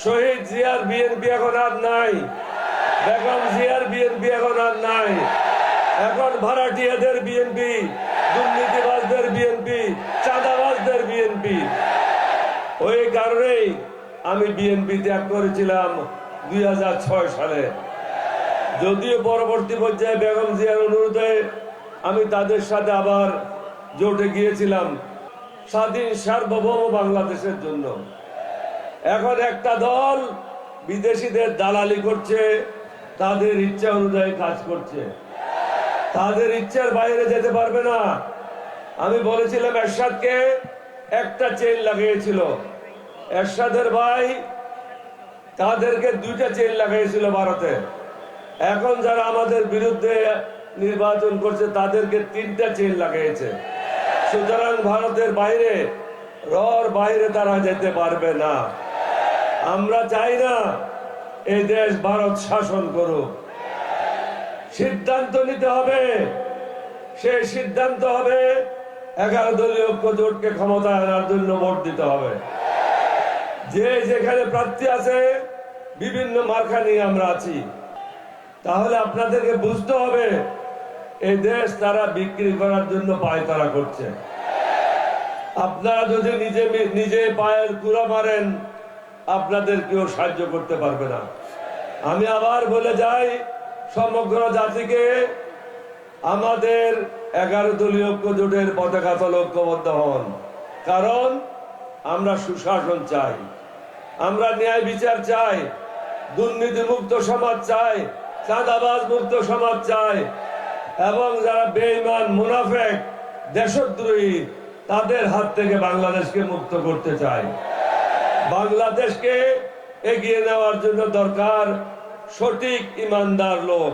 শহীদ জিয়ার বিএনপি এখন আর নাই, বেগম জিয়ার বিএনপি এখন আর নাই। এখন ভাড়াটিয়াদের বিএনপি, দুর্নীতিবাজদের বিএনপি, চাঁদাবাজদের বিএনপি। ওই কারণেই আমি বিএনপি ত্যাগ করেছিলাম 2006 সালে। যদিও পরবর্তী পর্যায়ে বেগম জিয়ার অনুরোধে আমি তাদের সাথে আবার জোটে গিয়েছিলাম স্বাধীন সার্বভৌম বাংলাদেশের জন্য। এখন একটা দল বিদেশিদের দালালি করছে, তাদের ইচ্ছা অনুযায়ী কাজ করছে, তাদের ইচ্ছার বাইরে যেতে পারবে না। আমি বলেছিলাম এরশাদকে একটা চেইন লাগিয়েছিল, এরশাদের ভাই তাদেরকে 2টা চেইন লাগাইছিল ভারতে। এখন যারা আমাদের বিরুদ্ধে নির্বাচন করছে তাদেরকে 3টা চেইন লাগাইছে। সুতরাং ভারতের বাইরে, রর বাইরে তারা যেতে পারবে না। আমরা চাই না এই দেশ ভারত শাসন করুক। সিদ্ধান্ত নিতে হবে, সেই সিদ্ধান্ত হবে 11 দলীয় ঐক্য জোটকে ক্ষমতায় আনার জন্য ভোট দিতে হবে। যে যেখানে প্রার্থী আছে, বিভিন্ন মার্কা নিয়ে আমরা আছি, তাহলে আপনাদেরকে বুঝতে হবে এই দেশ তারা বিক্রি করার জন্য পায়তারা করছে। আপনারা যদি নিজে পায়ের কুড়া মারেন, আপনাদের কেউ সাহায্য করতে পারবে না। আমি আবার বলে যাই সমগ্র জাতিকে, আমাদের 11 দলীয় ঐক্য জোটের পতাকা তলে ঐক্যবদ্ধ হন। কারণ আমরা সুশাসন চাই, আমরা ন্যায় বিচার চাই, দুর্নীতি মুক্ত সমাজ চাই, চাঁদাবাজ মুক্ত সমাজ চাই, এবং যারা বেঈমান, মুনাফেক, দেশদ্রোহী তাদের হাত থেকে বাংলাদেশকে মুক্ত করতে চাই। বাংলাদেশকে এগিয়ে নেওয়ার জন্য দরকার সঠিক ইমানদার লোক।